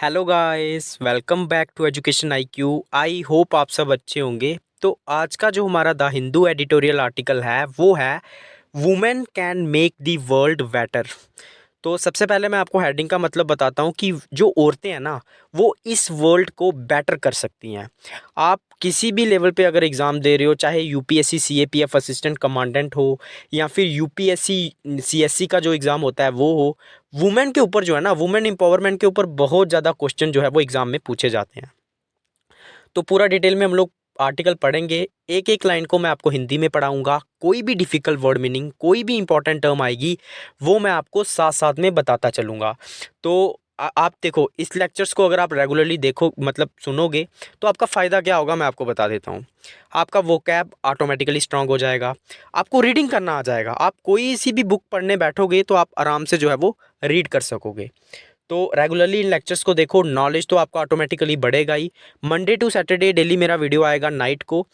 Hello guys, welcome back to education IQ. I hope आप सब अच्छे होंगे। तो आज का जो हमारा द हिंदू एडिटोरियल आर्टिकल है वो है women can make the world better. तो सबसे पहले मैं आपको हेडिंग का मतलब बताता हूँ कि जो औरतें हैं ना, वो इस वर्ल्ड को बेटर कर सकती हैं। आप किसी भी लेवल पे अगर एग्ज़ाम दे रहे हो, चाहे यूपीएससी सीएपीएफ असिस्टेंट कमांडेंट हो या फिर यूपीएससी सीएससी का जो एग्ज़ाम होता है वो हो, वुमेन के ऊपर जो है ना, वुमेन एम्पावरमेंट के ऊपर बहुत ज़्यादा क्वेश्चन जो है वो एग्ज़ाम में पूछे जाते हैं। तो पूरा डिटेल में हम लोग आर्टिकल पढ़ेंगे। एक एक लाइन को मैं आपको हिंदी में पढ़ाऊंगा। कोई भी डिफ़िकल्ट वर्ड मीनिंग, कोई भी इंपॉर्टेंट टर्म आएगी वो मैं आपको साथ साथ में बताता चलूँगा। तो आप देखो, इस लेक्चर्स को अगर आप रेगुलरली देखो, मतलब सुनोगे, तो आपका फ़ायदा क्या होगा मैं आपको बता देता हूँ। आपका वोकैब ऑटोमेटिकली स्ट्रांग हो जाएगा। आपको रीडिंग करना आ जाएगा। आप कोई सी भी बुक पढ़ने बैठोगे तो आप आराम से जो है वो रीड कर सकोगे। तो रेगुलरली इन लेक्चर्स को देखो, नॉलेज तो आपका ऑटोमेटिकली बढ़ेगा ही। मंडे टू सैटरडे डेली मेरा वीडियो आएगा नाइट को।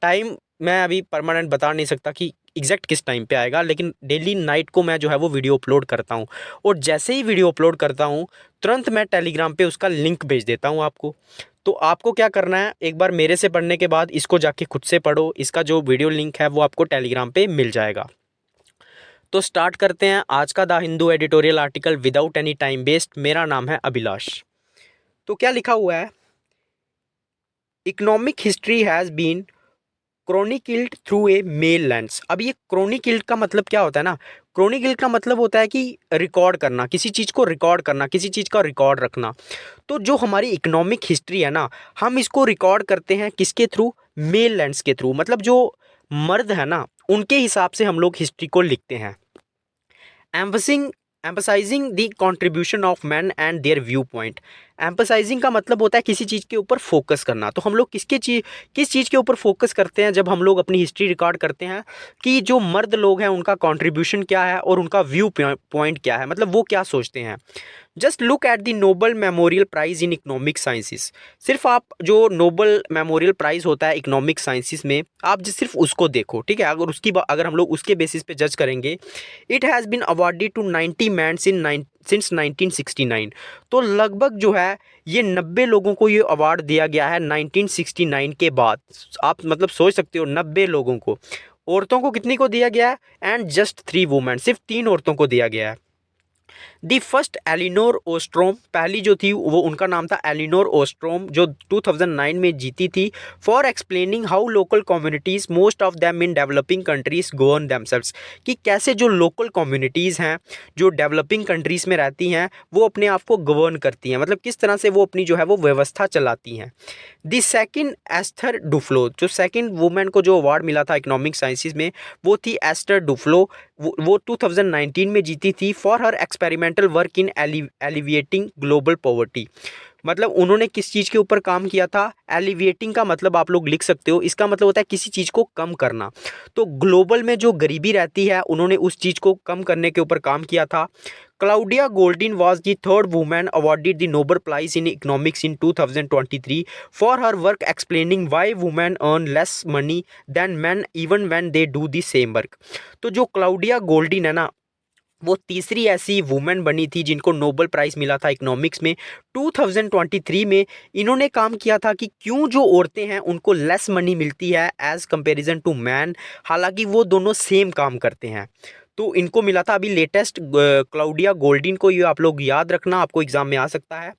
टाइम मैं अभी परमानेंट बता नहीं सकता कि एग्जैक्ट किस टाइम पे आएगा, लेकिन डेली नाइट को मैं जो है वो वीडियो अपलोड करता हूँ। और जैसे ही वीडियो अपलोड करता हूँ, तुरंत मैं टेलीग्राम पे उसका लिंक भेज देता हूँ आपको। तो आपको क्या करना है, एक बार मेरे से पढ़ने के बाद इसको जाके खुद से पढ़ो। इसका जो वीडियो लिंक है वो आपको टेलीग्राम पे मिल जाएगा। तो स्टार्ट करते हैं आज का the Hindu editorial article without any time waste. मेरा नाम है अभिलाष। तो क्या लिखा हुआ है, economic history has been chronicled through a male lens. अब ये क्रोनिकल्ड का मतलब क्या होता है ना, क्रोनिकल्ड का मतलब होता है कि रिकॉर्ड करना, किसी चीज़ को रिकॉर्ड करना, किसी चीज़ का रिकॉर्ड रखना। तो जो हमारी इकोनॉमिक हिस्ट्री है ना, हम इसको रिकॉर्ड करते हैं किसके थ्रू, मेल लेंस के थ्रू। मतलब जो मर्द है ना, उनके हिसाब से हम लोग हिस्ट्री को लिखते हैं। Emphasising emphasising the contribution of man and their view point. Emphasising का मतलब होता है किसी चीज़ के ऊपर फोकस करना। तो हम लोग किस चीज़ के ऊपर फोकस करते हैं जब हम लोग अपनी हिस्ट्री रिकॉर्ड करते हैं, कि जो मर्द लोग हैं उनका कॉन्ट्रीब्यूशन क्या है और उनका व्यू पॉइंट क्या है, मतलब वो क्या सोचते हैं। Just look at the Nobel memorial prize in economic sciences. सिर्फ आप जो नोबल मेमोरियल प्राइज़ होता है इकोनॉमिक साइंसिस में, आप जिस सिर्फ उसको देखो, ठीक है। अगर हम लोग उसके बेसिस पे जज करेंगे, it has been awarded to 90 man since 1969। तो लगभग जो है ये 90 लोगों को ये अवार्ड दिया गया है 1969 के बाद। आप मतलब सोच सकते हो, 90 लोगों को। औरतों को कितनी को दिया गया है, एंड जस्ट 3 वुमेन, सिर्फ 3 औरतों को दिया गया है। दी फर्स्ट एलिनोर ओस्ट्रोम, पहली जो थी वो उनका नाम था एलिनोर ओस्ट्रोम, जो 2009 में जीती थी, for explaining how local communities most of them in developing countries govern themselves. कि कैसे जो लोकल कम्युनिटीज़ हैं जो डेवलपिंग कंट्रीज़ में रहती हैं वो अपने आप को गवर्न करती हैं, मतलब किस तरह से वो अपनी जो है वो व्यवस्था चलाती हैं। दी सेकेंड एस्थर डुफ्लो, जो सेकेंड वुमेन को जो अवार्ड मिला था इकोनॉमिक साइंसिस में, वो थी एस्थर डुफ्लो। वो 2019 में जीती थी for her experimental work in alleviating global poverty. मतलब उन्होंने किस चीज़ के ऊपर काम किया था, एलिविएटिंग का मतलब आप लोग लिख सकते हो, इसका मतलब होता है किसी चीज़ को कम करना। तो ग्लोबल में जो गरीबी रहती है उन्होंने उस चीज़ को कम करने के ऊपर काम किया था। Claudia Goldin was the third woman awarded the Nobel Prize in Economics in 2023 for her work explaining why women earn less money than men even when they do the same work। तो जो Claudia Goldin है ना, वो तीसरी ऐसी women बनी थी जिनको नोबेल प्राइज़ मिला था इकोनॉमिक्स में 2023 में। इन्होंने काम किया था कि क्यों जो औरतें हैं उनको लेस मनी मिलती है एज़ कंपैरिजन टू मैन, हालांकि वो दोनों सेम काम करते हैं। तो इनको मिला था अभी लेटेस्ट, क्लाउडिया गोल्डिन को, ये आप लोग याद रखना, आपको एग्जाम में आ सकता है।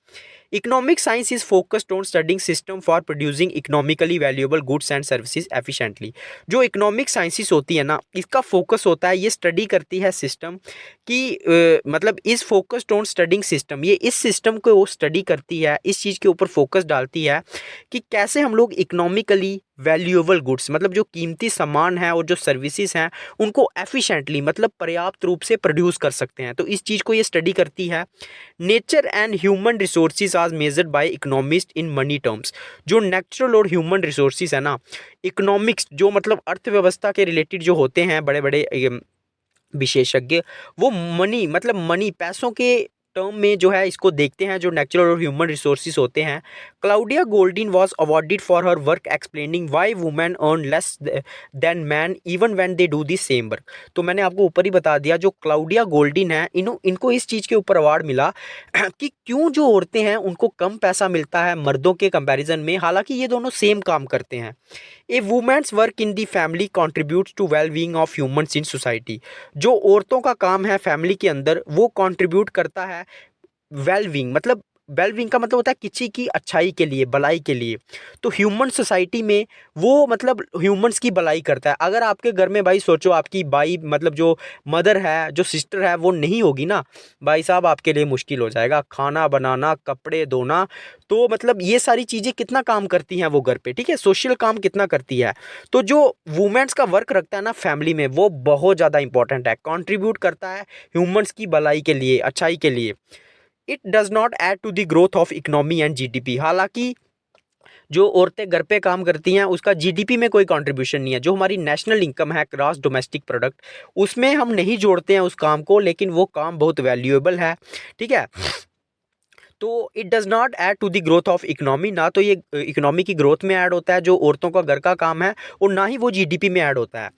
Economic science is focused on studying system for producing economically valuable goods and services efficiently. जो इकोनॉमिक साइंसिस होती है ना, इसका फोकस होता है, ये स्टडी करती है सिस्टम की, मतलब is focused on studying system, ये इस सिस्टम को स्टडी करती है, इस चीज़ के ऊपर फोकस डालती है कि कैसे हम लोग इकोनॉमिकली वैल्यूएबल गुड्स, मतलब जो कीमती सामान है और जो सर्विसेज हैं उनको एफिशिएंटली, मतलब पर्याप्त रूप से प्रोड्यूस कर सकते हैं। तो इस चीज़ को ये स्टडी करती है। Nature and human resources are measured by economist in money terms. जो नेचुरल और ह्यूमन रिसोर्सेज है ना, इकोनॉमिक्स जो मतलब अर्थव्यवस्था के रिलेटेड जो होते हैं बड़े बड़े विशेषज्ञ, वो मनी, मतलब मनी पैसों के टर्म में जो है इसको देखते हैं, जो नेचुरल और ह्यूमन रिसोर्सेज होते हैं। Claudia Goldin was awarded for her work explaining Y women earn less than man even when they do the same work. तो मैंने आपको ऊपर ही बता दिया, जो क्लाउडिया गोल्डिन है इनको इस चीज़ के ऊपर अवार्ड मिला कि क्यों जो औरतें हैं उनको कम पैसा मिलता है मर्दों के कंपैरिजन में, हालांकि ये दोनों सेम काम करते हैं। A women's work in the family contributes to well being of humans in society. जो औरतों का काम है फैमिली के अंदर वो कंट्रीब्यूट करता है वेल बीइंग, मतलब वेल बीइंग का मतलब होता है किसी की अच्छाई के लिए, भलाई के लिए। तो ह्यूमन सोसाइटी में वो मतलब ह्यूमंस की भलाई करता है। अगर आपके घर में भाई सोचो आपकी भाई मतलब जो मदर है, जो सिस्टर है वो नहीं होगी ना भाई साहब, आपके लिए मुश्किल हो जाएगा। खाना बनाना, कपड़े धोना, तो मतलब ये सारी चीज़ें कितना काम करती हैं वो घर पे, ठीक है, सोशल काम कितना करती है। तो जो वुमेन्स का वर्क रखता है ना फैमिली में, वो बहुत ज़्यादा इंपॉर्टेंट है, कंट्रीब्यूट करता है ह्यूमंस की भलाई के लिए, अच्छाई के लिए। It does not add to the growth of economy and GDP. हालांकि जो औरतें घर पे काम करती हैं उसका जीडीपी में कोई कंट्रीब्यूशन नहीं है। जो हमारी नेशनल इनकम है, ग्रॉस डोमेस्टिक प्रोडक्ट, उसमें हम नहीं जोड़ते हैं उस काम को, लेकिन वो काम बहुत वैल्यूएबल है, ठीक है। तो it does not add to the growth of economy, ना तो ये इकोनॉमी की ग्रोथ में ऐड होता है जो औरतों का घर का काम है, और ना ही वो जीडीपी में ऐड होता है।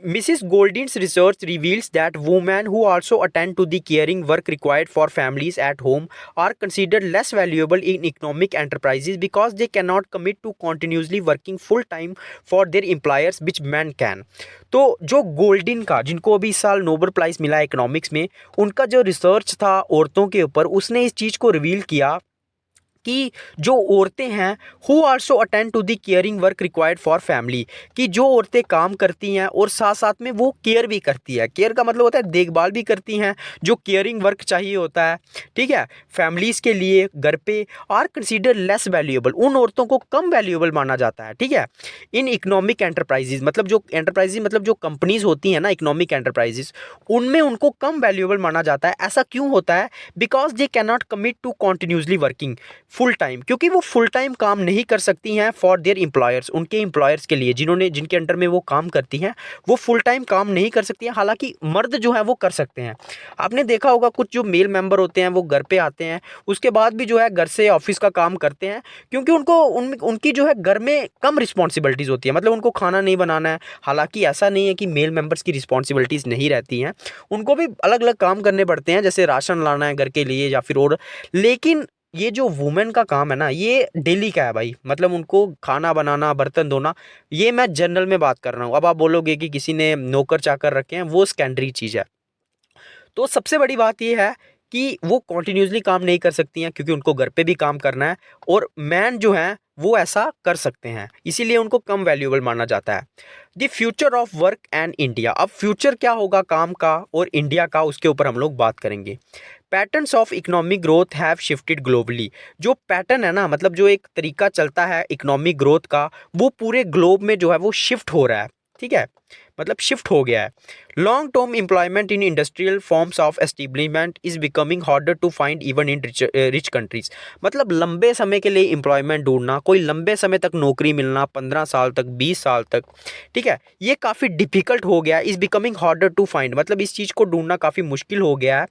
Mrs. Goldin's research reveals that women who also attend to the caring work required for families at home are considered less valuable in economic enterprises because they cannot commit to continuously working full time for their employers which men can। तो जो Goldin का, जिनको अभी इस साल Nobel prize मिला economics में, उनका जो रिसर्च था औरतों के ऊपर, उसने इस चीज़ को रिवील किया कि जो औरतें हैं who also attend to the caring work required for family, कि जो औरतें काम करती हैं और साथ साथ में वो केयर भी करती है। केयर का मतलब होता है देखभाल भी करती हैं, जो केयरिंग वर्क चाहिए होता है, ठीक है, फैमिलीज़ के लिए घर पे, आर कंसीडर लेस वैल्यूएबल, उन औरतों को कम वैल्यूएबल माना जाता है, ठीक है, इन इकोनॉमिक एंटरप्राइजेज। मतलब जो एंटरप्राइजेज मतलब जो कंपनीज होती हैं ना इकोनॉमिक एंटरप्राइजेज, उनमें उनको कम वैल्यूएबल माना जाता है। ऐसा क्यों होता है? Because they can not commit to continuously working full time, क्योंकि वो फुल टाइम काम नहीं कर सकती हैं फॉर देयर एम्प्लॉयर्स, उनके एम्प्लॉयर्स के लिए, जिनके अंडर में वो काम करती हैं, वो फुल टाइम काम नहीं कर सकती हैं। हालांकि मर्द जो है वो कर सकते हैं। आपने देखा होगा कुछ जो मेल मेंबर होते हैं वो घर पे आते हैं, उसके बाद भी जो है घर से ऑफिस का काम करते हैं, क्योंकि उनकी जो है घर में कम रिस्पॉन्सिबिलिटीज़ होती है, मतलब उनको खाना नहीं बनाना है। हालांकि ऐसा नहीं है कि मेल मेंबर्स की रिस्पॉन्सिबिलिटीज़ नहीं रहती हैं, उनको भी अलग अलग काम करने पड़ते हैं, जैसे राशन लाना है घर के लिए या फिर और। लेकिन ये जो वुमेन का काम है ना, ये डेली का है भाई, मतलब उनको खाना बनाना, बर्तन धोना, ये मैं जनरल में बात कर रहा हूँ। अब आप बोलोगे कि किसी ने नौकर चाकर रखे हैं, वो सेकेंडरी चीज़ है। तो सबसे बड़ी बात ये है कि वो कॉन्टिन्यूसली काम नहीं कर सकती हैं, क्योंकि उनको घर पे भी काम करना है, और मैन जो हैं वो ऐसा कर सकते हैं, इसीलिए उनको कम वैल्यूएबल माना जाता है। The future of work and India. अब फ्यूचर क्या होगा काम का और इंडिया का, उसके ऊपर हम लोग बात करेंगे। Patterns of economic growth have shifted globally. जो पैटर्न है ना, मतलब जो एक तरीका चलता है इकोनॉमिक ग्रोथ का, वो पूरे ग्लोब में जो है वो शिफ्ट हो रहा है, ठीक है, मतलब शिफ्ट हो गया है। Long term employment in industrial forms of establishment is becoming harder to find even in rich countries. मतलब लंबे समय के लिए एम्प्लॉयमेंट ढूंढना, कोई लंबे समय तक नौकरी मिलना, 15 साल तक, 20 साल तक, ठीक है, ये काफ़ी डिफिकल्ट हो गया। Is becoming harder to find, मतलब इस चीज़ को ढूंढना काफ़ी मुश्किल हो गया है।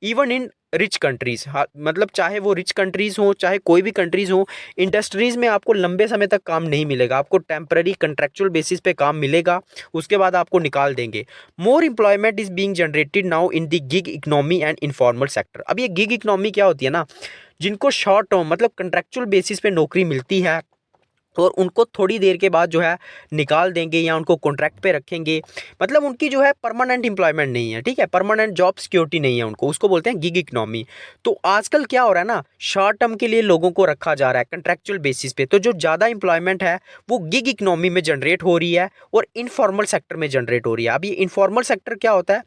इवन इन रिच कंट्रीज़, मतलब चाहे वो रिच कंट्रीज़ हों, चाहे कोई भी कंट्रीज़ हों, इंडस्ट्रीज़ में आपको लंबे समय तक काम नहीं मिलेगा, आपको टेम्पररी कंट्रेक्चुअल बेसिस पे काम मिलेगा, उसके बाद आपको निकाल देंगे। More employment is being generated now in the gig economy and informal sector. अब ये गिग इकोनॉमी क्या होती है ना, जिनको शॉर्ट टर्म मतलब कंट्रेक्चुअल बेसिस पे नौकरी मिलती है और उनको थोड़ी देर के बाद जो है निकाल देंगे या उनको कॉन्ट्रैक्ट पे रखेंगे, मतलब उनकी जो है परमानेंट एम्प्लॉयमेंट नहीं है, ठीक है, परमानेंट जॉब सिक्योरिटी नहीं है उनको, उसको बोलते हैं गिग इकोनॉमी। तो आजकल क्या हो रहा है ना, शॉर्ट टर्म के लिए लोगों को रखा जा रहा है कंट्रैक्चुअल बेसिस पे। तो जो ज़्यादा एम्प्लॉयमेंट है वो गिग इकोनॉमी में जनरेट हो रही है और इनफॉर्मल सेक्टर में जनरेट हो रही है। अब ये इनफॉर्मल सेक्टर क्या होता है?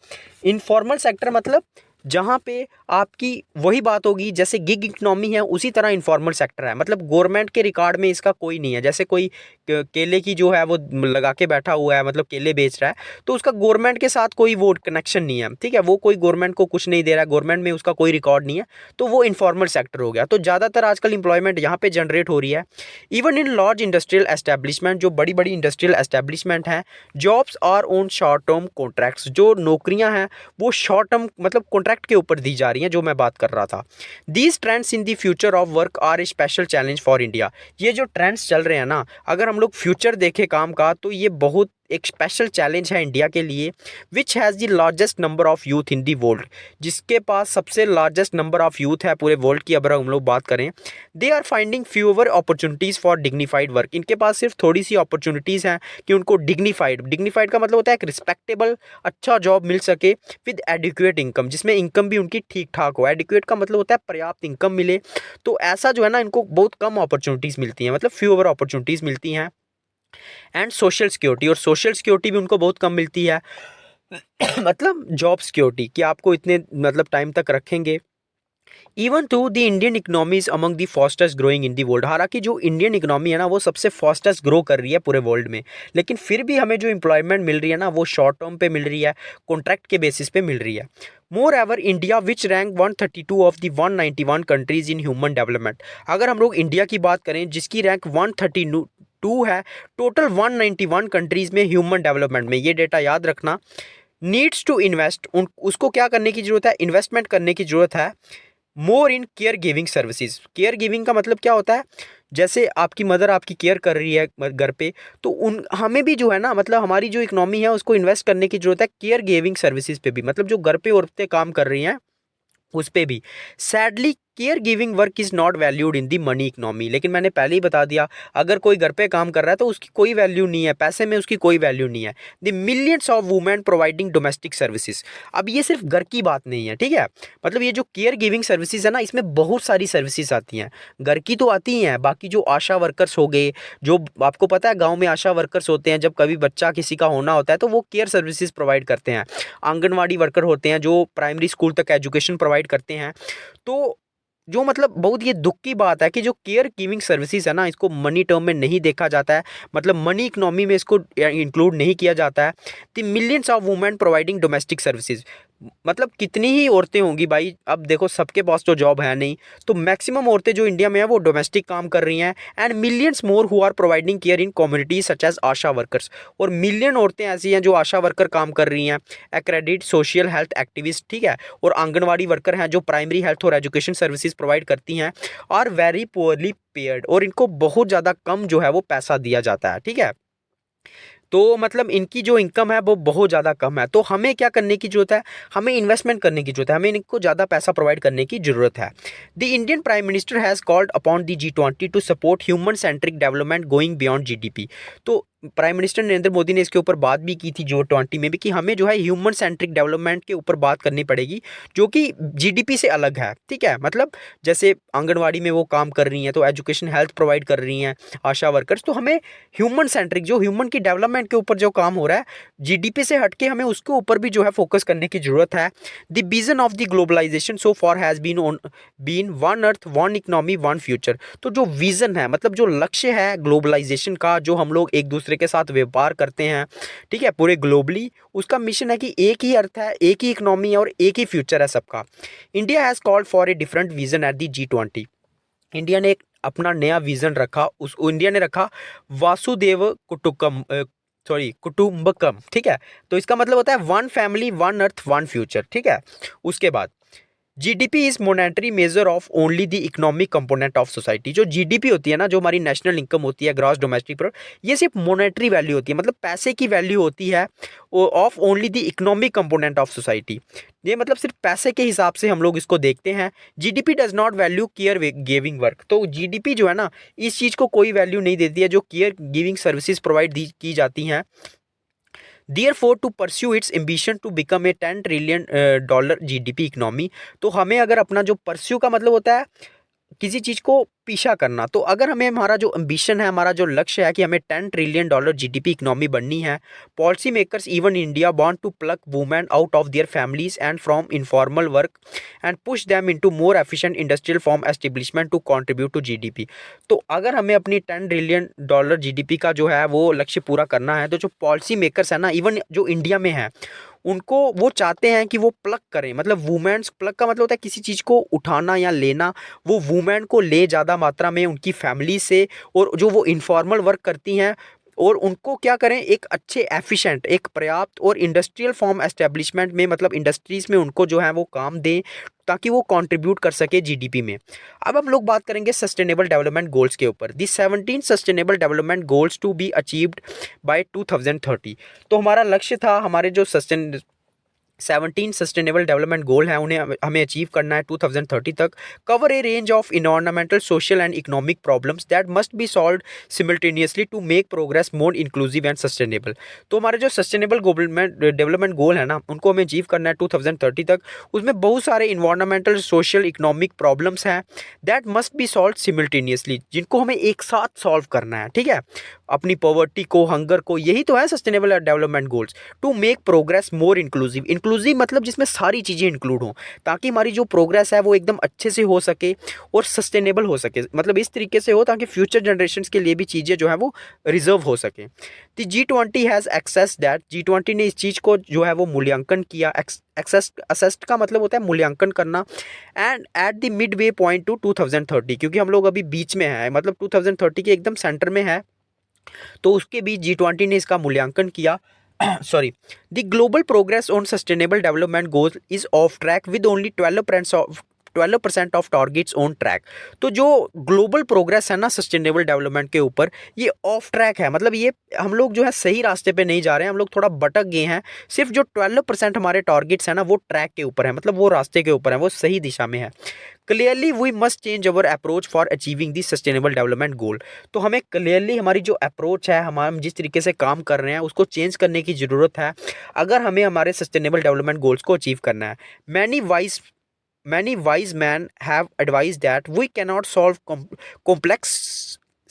इनफॉर्मल सेक्टर मतलब जहाँ पे आपकी वही बात होगी जैसे गिग इकोनॉमी है, उसी तरह इनफॉर्मल सेक्टर है। मतलब गवर्नमेंट के रिकॉर्ड में इसका कोई नहीं है। जैसे कोई केले की जो है वो लगा के बैठा हुआ है, मतलब केले बेच रहा है, तो उसका गवर्नमेंट के साथ कोई वो कनेक्शन नहीं है, ठीक है, वो कोई गवर्नमेंट को कुछ नहीं दे रहा है, गवर्नमेंट में उसका कोई रिकॉर्ड नहीं है, तो वो इनफॉर्मल सेक्टर हो गया। तो ज़्यादातर आजकल इंप्लॉयमेंट यहाँ पे जनरेट हो रही है। Even in large industrial establishment, जो बड़ी बड़ी इंडस्ट्रियल एस्टेब्लिशमेंट हैं, jobs are on short term contracts. जो नौकरियाँ हैं वो शॉर्ट टर्म मतलब कॉन्ट्रैक्ट कॉन्ट्रैक्ट के ऊपर दी जा रही हैं, जो मैं बात कर रहा था। These trends in the future of work are a special challenge for India. ये जो ट्रेंड्स चल रहे हैं ना, अगर हम लोग फ्यूचर देखें काम का, तो ये बहुत एक स्पेशल चैलेंज है इंडिया के लिए, which has the largest number of youth in the world, जिसके पास सबसे लार्जेस्ट नंबर ऑफ यूथ है पूरे वर्ल्ड की अगर हम लोग बात करें। They are finding fewer opportunities for dignified work. इनके पास सिर्फ थोड़ी सी अपॉर्चुनिटीज़ हैं कि उनको डिग्निफाइड का मतलब होता है एक रिस्पेक्टेबल अच्छा जॉब मिल सके विद एडिक्वेट इनकम, जिसमें इनकम भी उनकी ठीक ठाक हो। एडिक्वेट का मतलब होता है पर्याप्त इनकम मिले, तो ऐसा जो है ना इनको बहुत कम अपॉर्चुनिटीज़ मिलती हैं, मतलब फ्यूअर अपॉर्चुनिटीज़ मिलती हैं। एंड सोशल सिक्योरिटी, और सोशल सिक्योरिटी भी उनको बहुत कम मिलती है मतलब जॉब सिक्योरिटी कि आपको इतने मतलब टाइम तक रखेंगे। Even to the Indian economy is among the fastest growing in the world. हालांकि जो इंडियन इकोनॉमी है ना वो सबसे फास्टेस्ट ग्रो कर रही है पूरे वर्ल्ड में, लेकिन फिर भी हमें जो एम्प्लॉयमेंट मिल रही है ना वो शॉर्ट टर्म पे मिल रही है, कॉन्ट्रैक्ट के बेसिस पे मिल रही है। Moreover India which rank 132 of the 191 countries in human development. अगर हम लोग इंडिया की बात करें जिसकी रैंक 132 है टोटल 191 कंट्रीज में ह्यूमन डेवलपमेंट में, ये डेटा याद रखना। नीड्स टू इन्वेस्ट, उसको क्या करने की जरूरत है, इन्वेस्टमेंट करने की जरूरत है more in caregiving services. Caregiving का मतलब क्या होता है, जैसे आपकी मदर आपकी केयर कर रही है घर पे, तो उन हमें भी जो है ना मतलब हमारी जो इकोनॉमी है उसको इन्वेस्ट करने की जरूरत है केयर गिविंग सर्विसेज पे भी, मतलब जो घर पे औरतें काम कर रही हैं उस पे भी। Sadly care giving work is not valued in the money economy. लेकिन मैंने पहले ही बता दिया, अगर कोई घर पे काम कर रहा है तो उसकी कोई वैल्यू नहीं है, पैसे में उसकी कोई वैल्यू नहीं है। The millions of women providing domestic services. अब ये सिर्फ घर की बात नहीं है, ठीक है, मतलब ये जो केयर गिविंग सर्विसेज है ना इसमें बहुत सारी सर्विसेज आती हैं, घर की तो आती ही हैं, बाकी जो आशा वर्कर्स हो गए, जो आपको पता है गाँव में आशा वर्कर्स होते हैं, जब कभी बच्चा किसी का होना होता है तो वो केयर सर्विसेज प्रोवाइड करते हैं। आंगनवाड़ी वर्कर होते हैं जो प्राइमरी स्कूल तक एजुकेशन प्रोवाइड करते हैं। तो जो मतलब बहुत ये दुख की बात है कि जो केयर गिविंग सर्विसेज है ना इसको मनी टर्म में नहीं देखा जाता है, मतलब मनी इकोनॉमी में इसको इंक्लूड नहीं किया जाता है। The millions of women providing domestic services, मतलब कितनी ही औरतें होंगी भाई, अब देखो सबके पास तो जॉब है नहीं, तो मैक्सिमम औरतें जो इंडिया में है वो डोमेस्टिक काम कर रही हैं। And millions more who are providing care in communities such as ASHA workers. और मिलियन औरतें ऐसी हैं जो आशा वर्कर काम कर रही हैं, एक्रेडिट सोशल हेल्थ एक्टिविस्ट, ठीक है, और आंगनवाड़ी वर्कर हैं जो प्राइमरी हेल्थ और एजुकेशन सर्विसेज प्रोवाइड करती हैं, आर वेरी पुअरली पेड, और इनको बहुत ज़्यादा कम जो है वो पैसा दिया जाता है, ठीक है। तो मतलब इनकी जो इनकम है वो बहुत ज़्यादा कम है। तो हमें क्या करने की ज़रूरत है, हमें इन्वेस्टमेंट करने की ज़रूरत है, हमें इनको ज़्यादा पैसा प्रोवाइड करने की ज़रूरत है। The Indian prime minister has called upon the G20 to support human centric development going beyond GDP. तो प्राइम मिनिस्टर नरेंद्र मोदी ने इसके ऊपर बात भी की थी G20 में भी, कि हमें जो है ह्यूमन सेंट्रिक डेवलपमेंट के ऊपर बात करनी पड़ेगी जो कि जीडीपी से अलग है, ठीक है। मतलब जैसे आंगनवाड़ी में वो काम कर रही हैं तो एजुकेशन हेल्थ प्रोवाइड कर रही हैं आशा वर्कर्स, तो हमें ह्यूमन सेंट्रिक जो ह्यूमन की डेवलपमेंट के ऊपर जो काम हो रहा है जीडीपी से हटके हमें उसके ऊपर भी जो है फोकस करने की जरूरत है। The vision of the globalisation so far has been one earth one economy one future. तो जो विजन है मतलब जो लक्ष्य है ग्लोबलाइजेशन का, जो हम लोग एक दूसरे के साथ व्यापार करते हैं, ठीक है, पूरे ग्लोबली, उसका मिशन है कि एक ही अर्थ है, एक ही इकोनॉमी है और एक ही फ्यूचर है सबका। India has called for a different vision at the G20। India ने एक अपना नया विजन रखा, उस इंडिया ने रखा वासुदेव कुटुंबकम, ठीक है। तो इसका मतलब होता है one family one earth one future, ठीक है। उसके बाद GDP is monetary measure of only the economic component of society. जो जीडीपी होती है ना, जो हमारी नेशनल इनकम होती है, ग्रॉस डोमेस्टिक प्रोडक्ट, ये सिर्फ मॉनेटरी वैल्यू होती है, मतलब पैसे की वैल्यू होती है of only the economic component of society. ये मतलब सिर्फ पैसे के हिसाब से हम लोग इसको देखते हैं। GDP does not value care giving work. तो जीडीपी जो है ना इस चीज़ को कोई वैल्यू नहीं देती है जो केयर गिविंग सर्विसेज प्रोवाइड की जाती हैं। Therefore, to pursue its ambition to become a $10 trillion GDP economy, तो हमें अगर अपना जो परस्यू का मतलब होता है किसी चीज़ को पीछा करना, तो अगर हमें हमारा जो एम्बिशन है, हमारा जो लक्ष्य है कि हमें $10 ट्रिलियन जीडीपी इकोनॉमी बननी है, policy makers even India want to pluck women out of their families and from informal work and push them into more efficient industrial form establishment to contribute to GDP. तो अगर हमें अपनी $10 trillion GDP का जो है वो लक्ष्य पूरा करना है, तो जो पॉलिसी मेकर्स है ना, इवन जो इंडिया में है, उनको वो चाहते हैं कि वो प्लग करें, मतलब वुमेन्स, प्लग का मतलब होता है किसी चीज़ को उठाना या लेना, वो वुमेन को ले ज़्यादा मात्रा में उनकी फैमिली से, और जो वो इनफॉर्मल वर्क करती हैं और उनको क्या करें, एक अच्छे एफिशिएंट, एक पर्याप्त और इंडस्ट्रियल फॉर्म एस्टेब्लिशमेंट में, मतलब इंडस्ट्रीज़ में उनको जो है वो काम दें, ताकि वो कंट्रीब्यूट कर सके जीडीपी में। अब हम लोग बात करेंगे सस्टेनेबल डेवलपमेंट गोल्स के ऊपर। The 17 sustainable development goals to be achieved by 2030। तो हमारा लक्ष्य था, हमारे जो 17 सस्टेनेबल डेवलपमेंट गोल हैं उन्हें हमें अचीव करना है 2030 तक। Cover a range of environmental, social and economic problems that must be solved simultaneously to make progress more inclusive and sustainable. तो हमारे जो सस्टेनेबल डेवलपमेंट गोल है ना, उनको हमें अचीव करना है 2030 तक। उसमें बहुत सारे इन्वायरमेंटल, सोशल, इकोनॉमिक प्रॉब्लम्स हैं that must B solve simultaneously, जिनको हमें एक साथ सॉल्व करना है, ठीक है। अपनी पॉवर्टी को, हंगर को, यही तो है sustainable development goals. To make progress more inclusive, inclusive मतलब जिसमें सारी चीज़ें इंक्लूड हों, ताकि हमारी जो प्रोग्रेस है वो एकदम अच्छे से हो सके और सस्टेनेबल हो सके, मतलब इस तरीके से हो ताकि फ्यूचर जनरेशन्स के लिए भी चीज़ें जो है वो रिजर्व हो सके। तो G20 has access that, G20 ने इस चीज़ को जो है वो मूल्यांकन किया। एक्सेस, असेस्ड का मतलब होता है मूल्यांकन करना। And at the mid way point two 2030, क्योंकि हम लोग अभी बीच में हैं, मतलब 2030 के एकदम सेंटर में है, तो उसके बीच G20 ने इसका मूल्यांकन किया। Sorry, the global progress on sustainable development goal is of track with only 12% of targets on track. तो जो ग्लोबल प्रोग्रेस है ना सस्टेनेबल डेवलपमेंट के ऊपर, ये ऑफ ट्रैक है, मतलब ये हम लोग जो है सही रास्ते पे नहीं जा रहे हैं, हम लोग थोड़ा भटक गए हैं। सिर्फ जो 12% हमारे टारगेट्स है ना, वो ट्रैक के ऊपर है, मतलब वो रास्ते के ऊपर है, वो सही दिशा में है। Clearly we must change our approach for achieving the sustainable development goal. तो हमें क्लियरली हमारी जो अप्रोच है, हम जिस तरीके से काम कर रहे हैं, उसको चेंज करने की ज़रूरत है, अगर हमें हमारे सस्टेनेबल डेवलपमेंट गोल्स को अचीव करना है। Many wise men have advised that we cannot solve complex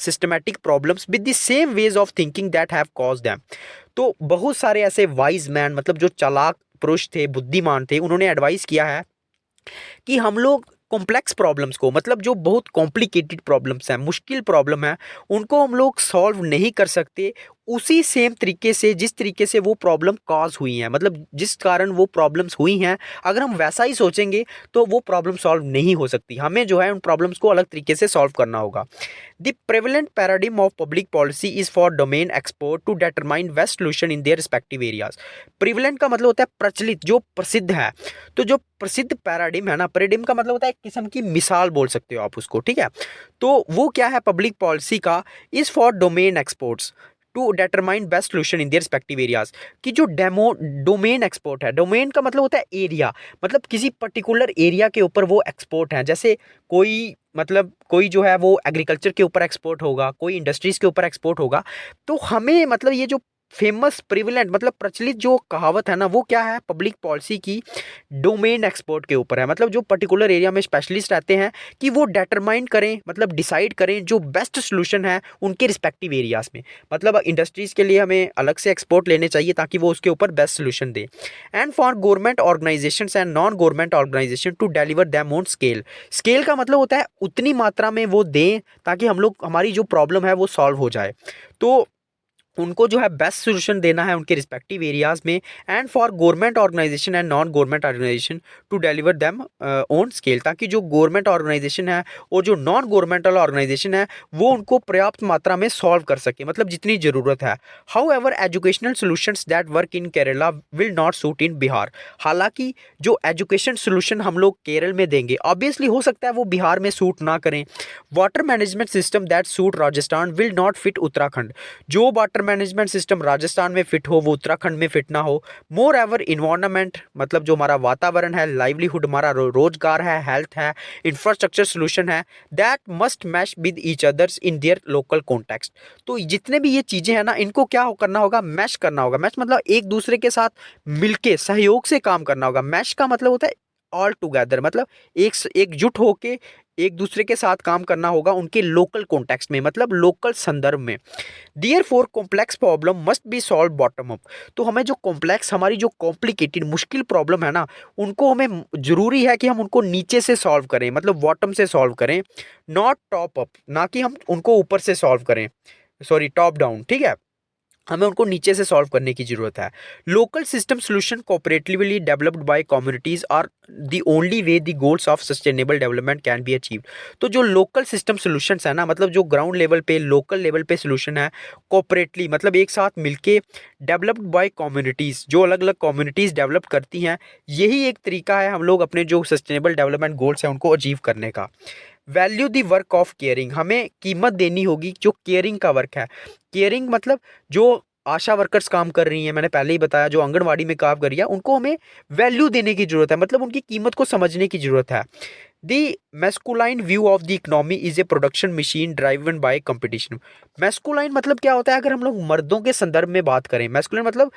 systematic problems with the same ways of thinking that have caused them। तो बहुत सारे ऐसे वाइज मैन, मतलब जो चालाक पुरुष थे, बुद्धिमान थे, उन्होंने एडवाइस किया है कि हम लोग कॉम्प्लेक्स प्रॉब्लम्स को, मतलब जो बहुत कॉम्प्लिकेटेड प्रॉब्लम्स हैं, मुश्किल प्रॉब्लम है, उनको हम लोग सॉल्व नहीं कर सकते उसी सेम तरीके से जिस तरीके से वो प्रॉब्लम कॉज हुई हैं, मतलब जिस कारण वो प्रॉब्लम्स हुई हैं। अगर हम वैसा ही सोचेंगे तो वो प्रॉब्लम सॉल्व नहीं हो सकती, हमें जो है उन प्रॉब्लम्स को अलग तरीके से सॉल्व करना होगा। The prevalent paradigm of public policy is for domain expert to determine best solution in their respective areas. Prevalent का मतलब होता है प्रचलित, जो प्रसिद्ध है। तो जो प्रसिद्ध पैराडिम है ना, पैराडिम का मतलब होता है एक किस्म की मिसाल बोल सकते हो आप उसको, ठीक है। तो वो क्या है पब्लिक पॉलिसी का, is for domain experts to determine best solution in their respective areas. कि जो डोमेन एक्सपर्ट है, डोमेन का मतलब होता है एरिया, मतलब किसी पर्टिकुलर एरिया के ऊपर वो एक्सपर्ट है। जैसे कोई, मतलब कोई जो है वो एग्रीकल्चर के ऊपर एक्सपोर्ट होगा, कोई इंडस्ट्रीज के ऊपर एक्सपोर्ट होगा। तो हमें, मतलब ये जो फेमस प्रिविलेंट, मतलब प्रचलित जो कहावत है ना, वो क्या है पब्लिक पॉलिसी की, डोमेन एक्सपर्ट के ऊपर है। मतलब जो पर्टिकुलर एरिया में स्पेशलिस्ट रहते हैं कि वो डिटरमाइन करें, मतलब डिसाइड करें जो बेस्ट सोल्यूशन है उनके रिस्पेक्टिव एरियाज में। मतलब इंडस्ट्रीज़ के लिए हमें अलग से एक्सपोर्ट लेने चाहिए ताकि वो उसके ऊपर बेस्ट सोल्यूशन दे। And for government organisations and non government organisation to deliver them on scale. Scale का मतलब होता है उतनी मात्रा में वो दें ताकि हम लोग, हमारी जो प्रॉब्लम है वो सॉल्व हो जाए। तो उनको जो है बेस्ट सोल्यूशन देना है उनके रिस्पेक्टिव एरियाज में। And for government organisation and non government organisation to deliver them on scale, ताकि जो गवर्नमेंट ऑर्गेनाइजेशन है और जो नॉन गवर्नमेंटल ऑर्गेनाइजेशन है वो उनको पर्याप्त मात्रा में सॉल्व कर सके, मतलब जितनी ज़रूरत है। How ever educational solutions that work in Kerala will not suit in Bihar. हालांकि जो एजुकेशन सोल्यूशन हम लोग केरल में देंगे, ऑब्वियसली हो सकता है वो बिहार में सूट ना करें। Water management system that suit Rajasthan will not fit Uttarakhand. जो वाटर मैनेजमेंट सिस्टम राजस्थान में फिट हो वो उत्तराखंड में फिट ना हो। मोर एवर इन्वायरमेंट, मतलब जो हमारा वातावरण है, लाइवलीहुड, हमारा रोजगार है, हेल्थ है, इंफ्रास्ट्रक्चर सोल्यूशन है, that must match with each others in their local context. तो जितने भी ये चीज़ें हैं ना, इनको क्या करना होगा, मैच करना होगा। मैच मतलब एक दूसरे के साथ मिलके सहयोग से काम करना होगा। मैच का मतलब होता है ऑल टुगेदर, मतलब एकजुट होके एक दूसरे के साथ काम करना होगा उनके लोकल कॉन्टेक्स्ट में, मतलब लोकल संदर्भ में। Therefore complex problem must be solve bottom up. तो हमें जो कॉम्प्लेक्स, हमारी जो कॉम्प्लिकेटेड मुश्किल प्रॉब्लम है ना, उनको हमें जरूरी है कि हम उनको नीचे से सॉल्व करें, मतलब बॉटम से सॉल्व करें, नॉट टॉप अप, ना कि हम उनको ऊपर से सॉल्व करें, सॉरी टॉप डाउन, ठीक है। हमें उनको नीचे से सॉल्व करने की ज़रूरत है। Local system solution cooperatively developed by communities are the only way the goals of sustainable development can be achieved. तो जो लोकल सिस्टम सॉल्यूशंस है ना, मतलब जो ग्राउंड लेवल पे लोकल लेवल पे सॉल्यूशन है, कोऑपरेटली मतलब एक साथ मिलके डेवलप्ड बाय कम्युनिटीज़, जो अलग अलग कम्युनिटीज़ डेवलप करती हैं, यही एक तरीका है हम लोग अपने जो सस्टेनेबल डेवलपमेंट गोल्स हैं उनको अचीव करने का। Value the work of caring, हमें कीमत देनी होगी जो केयरिंग का वर्क है। केयरिंग मतलब जो आशा वर्कर्स काम कर रही हैं, मैंने पहले ही बताया, जो आंगनवाड़ी में काम कर रही है, उनको हमें वैल्यू देने की ज़रूरत है, मतलब उनकी कीमत को समझने की ज़रूरत है। The masculine view of the economy is a production machine driven by competition. Masculine मतलब क्या होता है, अगर हम लोग मर्दों के संदर्भ में बात करें, मैस्कुलाइन मतलब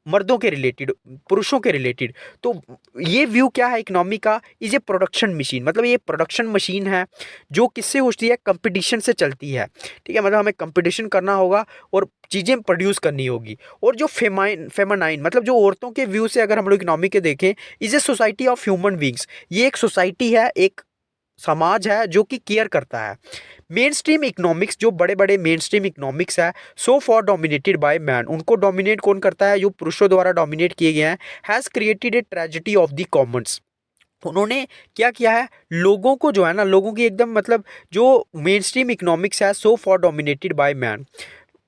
मर्दों के रिलेटेड, पुरुषों के रिलेटेड, तो ये व्यू क्या है इकोनॉमी का, इज ए प्रोडक्शन मशीन, मतलब ये प्रोडक्शन मशीन है जो किससे होती है, कंपटीशन से चलती है। ठीक है, मतलब हमें कंपटीशन करना होगा और चीज़ें प्रोड्यूस करनी होगी। और जो फेमानाइन मतलब जो औरतों के व्यू से अगर हम लोग इकोनॉमी के देखें, is a society of human beings, ये एक सोसाइटी है, एक समाज है जो कि केयर करता है। मेन स्ट्रीम इकोनॉमिक्स, जो बड़े बड़े मेन स्ट्रीम इकोनॉमिक्स है, so for dominated by man, उनको डोमिनेट कौन करता है, जो पुरुषों द्वारा डोमिनेट किए गए हैं, has created a tragedy of the Commons. उन्होंने क्या किया है, लोगों को जो है ना, लोगों की एकदम मतलब जो मेन स्ट्रीम इकोनॉमिक्स है, so for dominated by man,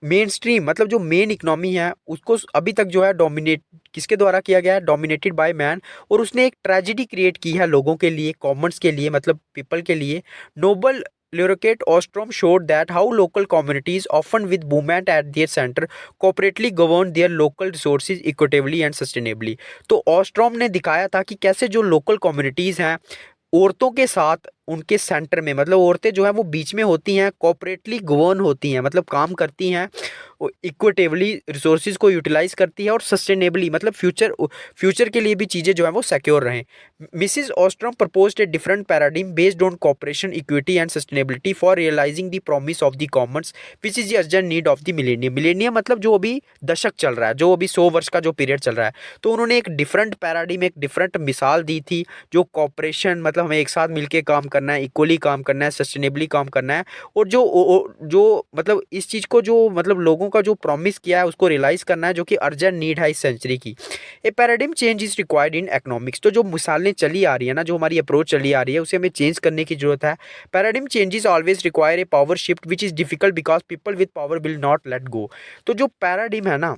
main stream मतलब जो मेन इकोनॉमी है उसको अभी तक जो है डोमिनेट किसके द्वारा किया गया है, डोमिनेटेड बाय मैन। और उसने एक ट्रेजेडी क्रिएट की है लोगों के लिए, कॉमन्स के लिए, मतलब पीपल के लिए। Nobel Luricate Ostrom showed that how local communities, often with women at their center, cooperatively govern their local resources equitably and sustainably। तो ऑस्ट्रोम ने दिखाया था कि कैसे जो लोकल कम्युनिटीज़ हैं, औरतों के साथ उनके सेंटर में, मतलब औरतें जो है वो बीच में होती हैं, कोऑपरेटली गवर्न होती हैं, मतलब काम करती हैं, इक्विटेबली रिसोर्सेज को यूटिलाइज करती है, और सस्टेनेबली मतलब फ्यूचर के लिए भी चीज़ें जो है वो सिक्योर रहें। Mrs Ostrom proposed a different paradigm based on cooperation, equity and sustainability for realising the promise of the commons which is the urgent need of the millennium. Millennium मतलब जो अभी दशक चल रहा है, जो अभी 100 वर्ष का जो पीरियड चल रहा है। तो उन्होंने एक डिफरेंट पैराडिम, एक डिफरेंट मिसाल दी थी, जो कॉपरेशन मतलब हमें एक साथ मिलकर काम करना है, इक्वली काम करना है, सस्टेनेबली काम करना है, और जो मतलब इस चीज़ को जो मतलब लोगों का जो प्रॉमिस किया है उसको रियलाइज़ करना है, जो कि अर्जेंट नीड है इस सेंचुरी की। A paradigm change is required in economics. तो जो मिसालें चली आ रही है ना, जो हमारी अप्रोच चली आ रही है, उसे हमें चेंज करने की जरूरत है। Paradigm changes always require a power shift which is difficult because people with power will not let go. तो जो पैराडिम है ना,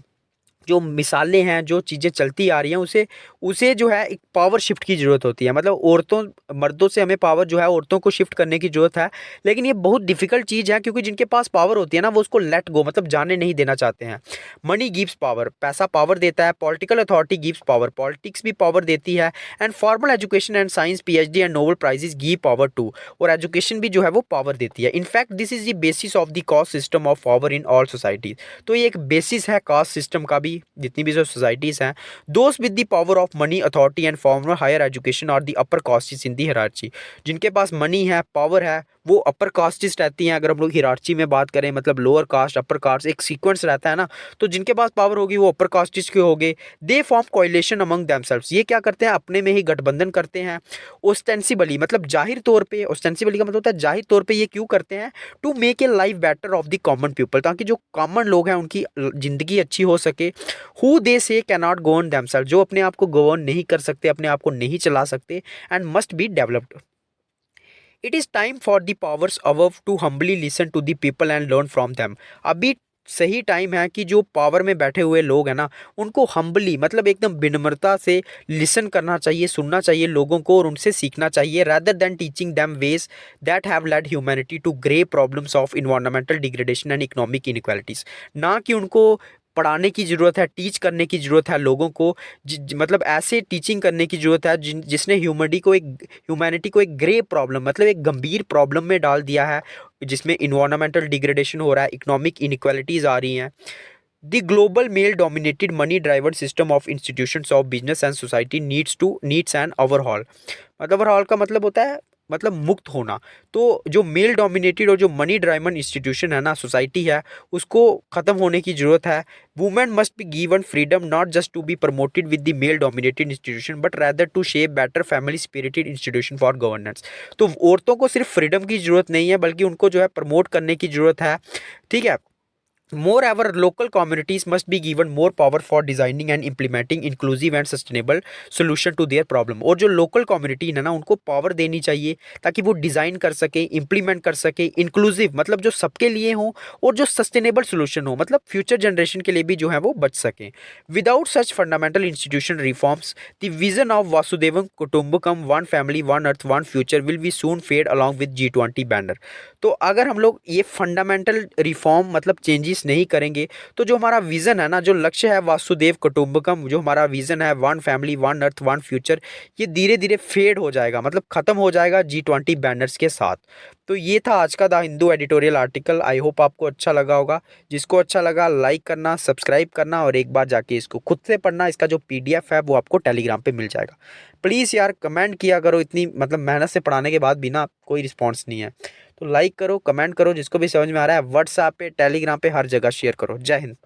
जो मिसालें हैं, जो चीज़ें चलती आ रही हैं, उसे उसे जो है एक पावर शिफ्ट की ज़रूरत होती है, मतलब औरतों मर्दों से हमें पावर जो है औरतों को शिफ्ट करने की ज़रूरत है। लेकिन ये बहुत डिफिकल्ट चीज़ है, क्योंकि जिनके पास पावर होती है ना, वो उसको लेट गो मतलब जाने नहीं देना चाहते हैं। मनी गिव्स पावर, पैसा पावर देता है। Political authority gives power, politics भी पावर देती है। And formal education and science, PhD and Nobel prizes give power to, और एजुकेशन भी जो है वो पावर देती है। In fact this is the basis of the caste system of power in all societies. तो ये एक बेसिस है कास्ट सिस्टम का भी, जितनी भी जो सोसाइटीज़ हैं। Those with the power of money, authority and formal higher education और the upper castes in the hierarchy. जिनके पास मनी है, पावर है, वो अपर कास्टिस रहती हैं। अगर हम लोग हिरार्ची में बात करें, मतलब लोअर कास्ट अपर कास्ट एक सीक्वेंस रहता है ना, तो जिनके पास पावर होगी वो अपर कास्टिस के होंगे। They form coalition among themselves, ये क्या करते हैं, अपने में ही गठबंधन करते हैं। ओस्टेंसिबली मतलब जाहिर तौर पे, ओस्टेंसिबली का मतलब होता है जाहिर तौर पे, ये क्यों करते हैं, to make a life better off the common people, ताकि जो कॉमन लोग हैं उनकी ज़िंदगी अच्छी हो सके। हु दे से कैनॉट गवर्न देमसेल्व्स, जो अपने आप को गवर्न नहीं कर सकते, अपने आप को नहीं चला सकते, and must be developed. It is time for the powers above to humbly listen to the people and learn from them. अभी सही टाइम है कि जो पावर में बैठे हुए लोग हैं ना, उनको हम्बली मतलब एकदम विनम्रता से लिसन करना चाहिए, सुनना चाहिए लोगों को, और उनसे सीखना चाहिए, rather than teaching them ways that have led humanity to grave problems of environmental degradation and economic inequalities। ना कि उनको पढ़ाने की ज़रूरत है, टीच करने की ज़रूरत है लोगों को, मतलब ऐसे टीचिंग करने की ज़रूरत है जिसने ह्यूमैनिटी को एक ग्रे प्रॉब्लम मतलब एक गंभीर प्रॉब्लम में डाल दिया है, जिसमें इन्वायरमेंटल डिग्रेडेशन हो रहा है, इकोनॉमिक इनइक्वालिटीज़ आ रही हैं। The global male dominated money driver system of institutions of business and society needs an overhaul. मतलब ओवरहॉल का मतलब होता है मतलब मुक्त होना। तो जो मेल डोमिनेटेड और जो मनी ड्राइवन इंस्टीट्यूशन है ना, सोसाइटी है, उसको ख़त्म होने की ज़रूरत है। Women must be given freedom not just to be promoted with the male dominated institution but rather to shape better family spirited institution for governance. तो औरतों को सिर्फ फ्रीडम की ज़रूरत नहीं है, बल्कि उनको जो है प्रमोट करने की ज़रूरत है। ठीक है, Moreover, local communities must be given more power for designing and implementing inclusive and sustainable solution to their problem। और जो लोकल कम्युनिटी है ना, उनको पावर देनी चाहिए ताकि वो डिज़ाइन कर सके, इम्प्लीमेंट कर सके, इंक्लूसिव मतलब जो सबके लिए हो, और जो सस्टेनेबल सोल्यूशन हो, मतलब फ्यूचर जनरेशन के लिए भी जो है वो बच सकें। Without such fundamental institution reforms, the vision of Vasudhaiva Kutumbakam, one family one earth one future will be soon fade along with G20 banner. तो अगर हम लोग ये फंडामेंटल रिफॉर्म मतलब चेंजेस नहीं करेंगे, तो जो हमारा विज़न है ना, जो लक्ष्य है वासुदेव कुटुंबकम, जो हमारा विज़न है one family one earth one future, ये धीरे धीरे फेड हो जाएगा, मतलब ख़त्म हो जाएगा G20 बैनर्स के साथ। तो ये था आज का the Hindu editorial article. I hope आपको अच्छा लगा होगा। जिसको अच्छा लगा लाइक करना, सब्सक्राइब करना, और एक बार जाके इसको खुद से पढ़ना। इसका जो PDF है वो आपको टेलीग्राम पे मिल जाएगा। प्लीज़ यार कमेंट किया करो, इतनी मतलब मेहनत से पढ़ाने के बाद भी ना कोई रिस्पॉन्स नहीं है। तो लाइक करो, कमेंट करो, जिसको भी समझ में आ रहा है व्हाट्सएप पे, टेलीग्राम पे, हर जगह शेयर करो। जय हिंद।